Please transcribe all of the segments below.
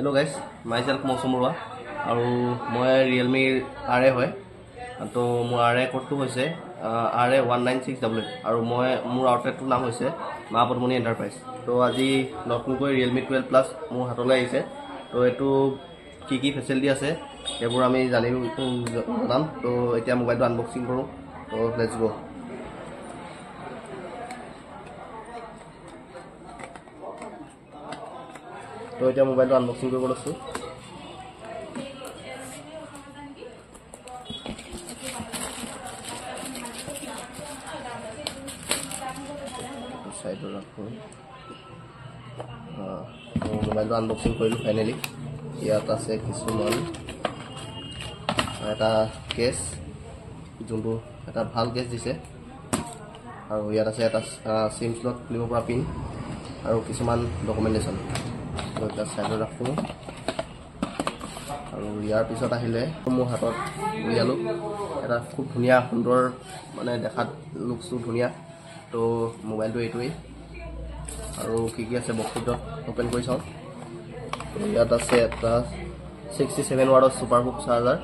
Hello guys, myself Mosum Bora আৰু মই Realme RA হয় তো মোৰ RA কোডটো হৈছে RA196W আৰু মই মোৰ আউটলেটৰ নাম হৈছে মা পদ্মনি এন্টাৰপ্ৰাইজ তো আজি নতুনকৈ Realme 12 Plus মোৰ হাতলৈ আহিছে তো এটো কি ফেসিলিটি আছে এবোৰ আমি জানাম তো এতিয়া মোবাইলটো আনবক্সিং কৰো তো লেটস গো তো এতিয়া মোবাইলটো আনবক্সিং কৰিব লৈছো সাইডৰ ৰাখো মোবাইলটো আনবক্সিং কৰিলো ফাইনালি ইয়াত আছে কিছুমান এটা কেস যোনটো এটা ভাল কেস দিছে আৰু ইয়াত আছে এটা সিম স্লট খুলিব পৰা পিন আৰু কিছুমান ডকুমেন্টেশন তো এটা সাইডৰ ৰাখো আৰু ইয়াৰ পিছত আহিলে মোৰ হাতত উলিয়ালো এটা খুব ধুনীয়া সুন্দৰ মানে দেখাত লুকসটো ধুনীয়া তো মোবাইলটো এইটোই আৰু কি আছে বক্সটোত ওপেন কৰি চাও ইয়াত আছে এটা 67 ওয়াটৰ সুপাৰ হুক চাৰ্জাৰ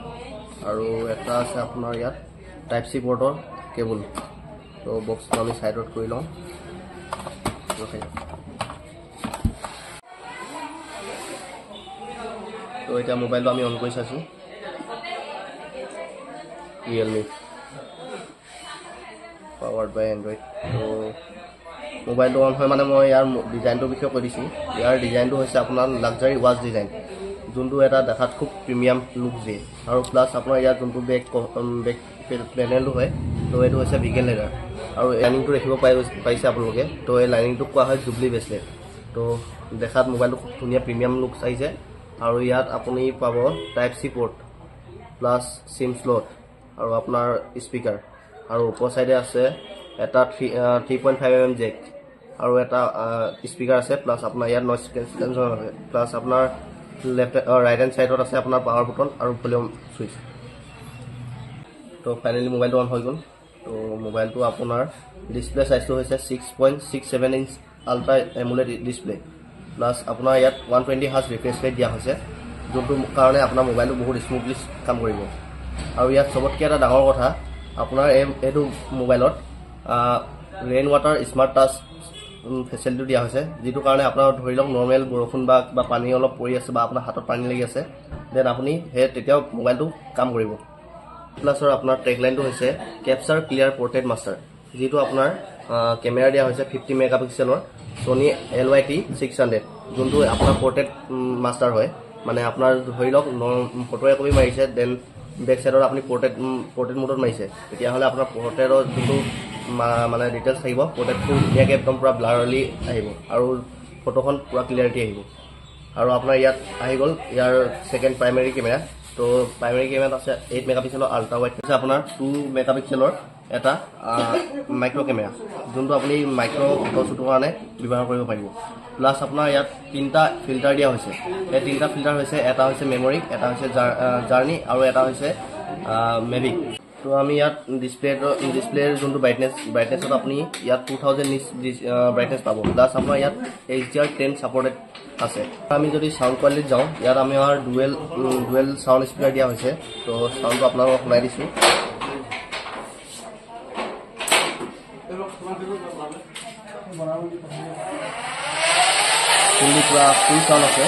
আৰু এটা আছে আপোনাৰ ইয়াত টাইপ সি পোৰ্টৰ কেবল তো বক্সটো আমি সাইডত কৰি লওঁ তো এটা মোবাইলটো আমি অন কৰি চাইছো Realme powered by Android তো মোবাইলটো অন হয় মানে মই ইয়াৰ ডিজাইনটো বিষয়ে কৈ দিছো ইয়াৰ ডিজাইনটো হৈছে আপোনাৰ লাক্সাৰি ওয়াচ ডিজাইন যোনটো এটা দেখাত খুব প্ৰিমিয়াম লুক দিয়ে আৰু প্লাস আপোনাৰ ইয়াৰ যোনটো বেক প্যানেলটো হয় তো এটো হৈছে ভিগেন লেডাৰ আৰু লাইনিংটো দেখিব পাইছে আপোনালোকে তো এই লাইনিংটো কোৱা হয় জুবলি ব্ৰেসলেট তো দেখাত মোবাইলটো খুব ধুনীয়া প্ৰিমিয়াম লুক চাইছে আৰু ইয়াত আপুনি পাব টাইপ সি পোৰ্ট প্লাস সিম স্লট আৰু আপোনাৰ স্পিকাৰ আৰু ওপৰ সাইডে আছে এটা 3.5mm জেক আৰু এটা স্পিকাৰ আছে প্লাস আপোনাৰ ইয়াত নয়েজ ক্যান্সেলেশন আছে প্লাস আপোনাৰ লেফট ৰাইট হ্যান্ড সাইডত আছে আপোনাৰ পাৱাৰ বাটন আৰু ভলিউম সুইচ তো ফাইনালি মোবাইলটো অন হৈ গল তো মোবাইলটো আপোনাৰ ডিসপ্লে সাইজটো হৈছে 6.67 inch ultra AMOLED display plus আপোনাৰ ইয়াত 120 হাৰ্জ ৰিফ্ৰেছ ৰেট দিয়া হৈছে যোনটো কাৰণে আপোনাৰ মোবাইলটো বহুত স্মুথলি কাম কৰিব আৰু ইয়াত সবতকৈ এটা ডাঙৰ কথা আপোনাৰ এটো মোবাইলত rain water smart touch facility দিয়া হৈছে যেটো কাৰণে আপোনাৰ ধৰি লওক নৰমাল বৰষুণ বা পানী অলপ পৰি আছে বা আপোনাৰ হাতত পানী লাগি আছে দেন আপুনি তেতিয়াও মোবাইলটো কাম কৰিব প্লাসৰ আপোনাৰ ট্যাগলাইনটো হৈছে ক্যাপচাৰ ক্লিয়াৰ পোৰ্ট্ৰেট মাষ্টাৰ যেটো আপোনাৰ ক্যামেৰা দিয়া হৈছে 50 মেগাপিক্সেলৰ Sony LYT 600 যোনটো আপোনাৰ পোৰ্ট্ৰেট মাষ্টাৰ হয় মানে আপোনাৰ ধৰি লওক ফটো একপি মাৰিছে দেন বেক সাইডৰ আপুনি পোৰ্ট্ৰেট মোডত মাৰিছে তেতিয়া হলে আপোনাৰ পোৰ্ট্ৰেটৰ যোনটো মানে ডিটেইলছ আহিব পোৰ্ট্ৰেটটো ধুনীয়াকৈ একদম পুৰা ব্লাৰলি আহিব আৰু ফটোখন পুৰা ক্লিয়াৰিটি আহিব আৰু আপোনাৰ ইয়াত আহি গল ইয়াৰ সেকেন্ড প্ৰাইমাৰী ক্যামেৰা তো প্ৰাইমাৰী ক্যামেৰাত আছে 8 মেগাপিক্সেলৰ আল্ট্ৰা ওয়াইড আছে আপোনাৰ 2 মেগাপিক্সেলৰ এটা মাইক্ৰো ক্যামেৰা যোনটো আপুনি মাইক্ৰো ফটো শুটৰ কাৰণে ব্যৱহাৰ কৰিব পাৰিব প্লাস আপোনাৰ ইয়াত তিনটা ফিল্টাৰ দিয়া হৈছে এই তিনটা ফিল্টাৰ হৈছে এটা হৈছে মেমৰি এটা হৈছে জাৰ্নি আৰু এটা হৈছে মেভিক তো আমি ইয়াত ডিসপ্লেৰ যোনটো ব্ৰাইটনেছত আপুনি ইয়াত 2000 নিচ ব্ৰাইটনেছ পাব প্লাস আপোনাৰ ইয়াত HDR10 সাপোৰ্টেড আছে আমি যদি সাউন্ড কোৱালিটি যাওঁ ইয়াত আমি ডুৱেল সাউন্ড স্পিকাৰ দিয়া হৈছে তো সাউন্ডটো আপোনালোকক শুনাই দিছো ফুল সাউন্ড আছে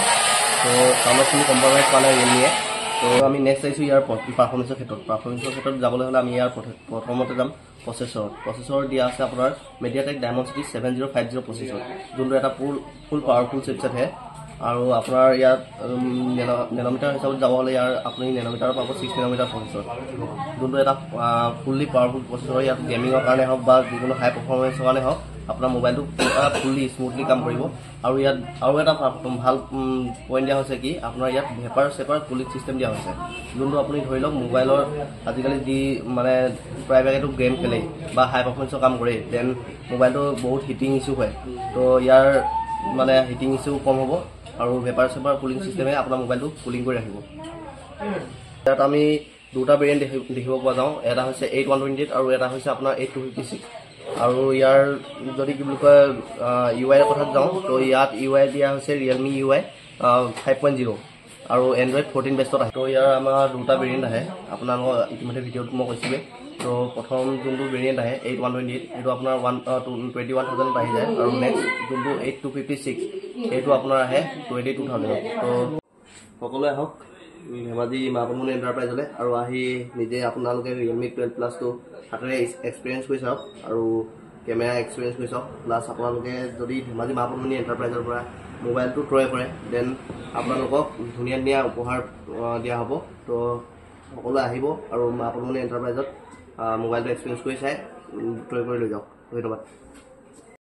তো সাউন্ডত কোনো কম্প্ৰমাইজ কৰা নাই Realme তো আমি নেক্সট চাইছো ইয়াৰ পাৰফৰমেন্সৰ ক্ষেত্ৰত যাবলৈ হলে আমি ইয়াৰ প্ৰথমতে যাম প্ৰসেসৰ দিয়া আছে আপোনাৰ MediaTek Dimensity 7050 প্ৰসেসৰ যোনটো এটা ফুল পাৱাৰফুল চিপসেট হে আৰু আপোনাৰ ইয়াত নেনোমিটাৰ হিচাপত যাব হলে ইয়াৰ আপুনি নেনোমিটাৰ পাব 6 নেনোমিটাৰ প্ৰসেসৰ যোনটো এটা ফুললি পাৱাৰফুল প্ৰসেসৰ ইয়াত গেমিংৰ কাৰণে হওক বা যিকোনো হাই পাৰফৰমেন্সৰ কাৰণে হওক আপোনাৰ মোবাইলটো ফুললি স্মুথলি কাম কৰিব আৰু ইয়াত আৰু এটা ভাল পইণ্ট দিয়া হৈছে কি আপোনাৰ ইয়াত ভেপাৰ কুলিং সিস্টেম দিয়া হৈছে যোনটো আপুনি ধৰি লওক মোবাইলৰ আজিকালি যি মানে প্ৰাইভেটটো গেম খেলে বা হাই পাৰফৰমেন্সৰ কাম কৰে দেন মোবাইলটো বহুত হিটিং ইস্যু হয় তো ইয়াৰ মানে হিটিং ইস্যু কম হ'ব আৰু ভেপাৰ কুলিং সিস্টেমে আপোনাৰ মোবাইলটো কুলিং কৰি ৰাখিব ইয়াত আমি দুটা ভেৰিয়েন্ট দেখিব পোৱা যাওঁ এটা হৈছে 8128 আৰু এটা হৈছে আপোনাৰ 8256 আৰু ইয়াৰ যদি কি বুলি কয় UI ৰ কথা যাওঁ তো ইয়াত UI দিয়া হৈছে Realme UI 5.0 আৰু এণ্ড্ৰইড 14 বেষ্টত আহে। তো ইয়াৰ আমাৰ দুটা ভেৰিয়েণ্ট আহে, আপোনালোকৰ ইতিমধ্যে ভিডিঅ'ত মই কৈছোঁৱে। তো প্ৰথম যোনটো ভেৰিয়েণ্ট আহে 8128 এইটো আপোনাৰ 21,000 আহি যায়, আৰু নেক্সট যোনটো 8256 সেইটো আপোনাৰ আহে 22,000। তো সকলোৱে আহক ধেমাজি মা পদুমণি এণ্টাৰপ্ৰাইজলৈ, আৰু আহি নিজে আপোনালোকে ৰিয়েলমি 12 প্লাছটো হাতেৰে এক্সপিৰিয়েঞ্চ কৰি চাওক আৰু কেমেৰা এক্সপিৰিয়েঞ্চ কৰি চাওক। প্লাছ আপোনালোকে যদি ধেমাজি মা পদুমণি এণ্টাৰপ্ৰাইজৰ পৰা মোবাইলটো ক্ৰয় কৰে দেন আপোনালোকক ধুনীয়া ধুনীয়া উপহাৰ দিয়া হ'ব। তো সকলোৱে আহিব আৰু মা পদুমণি এণ্টাৰপ্ৰাইজত মোবাইলটো এক্সপিৰিয়েঞ্চ কৰি চাই ক্ৰয় কৰি লৈ যাওক। ধন্যবাদ।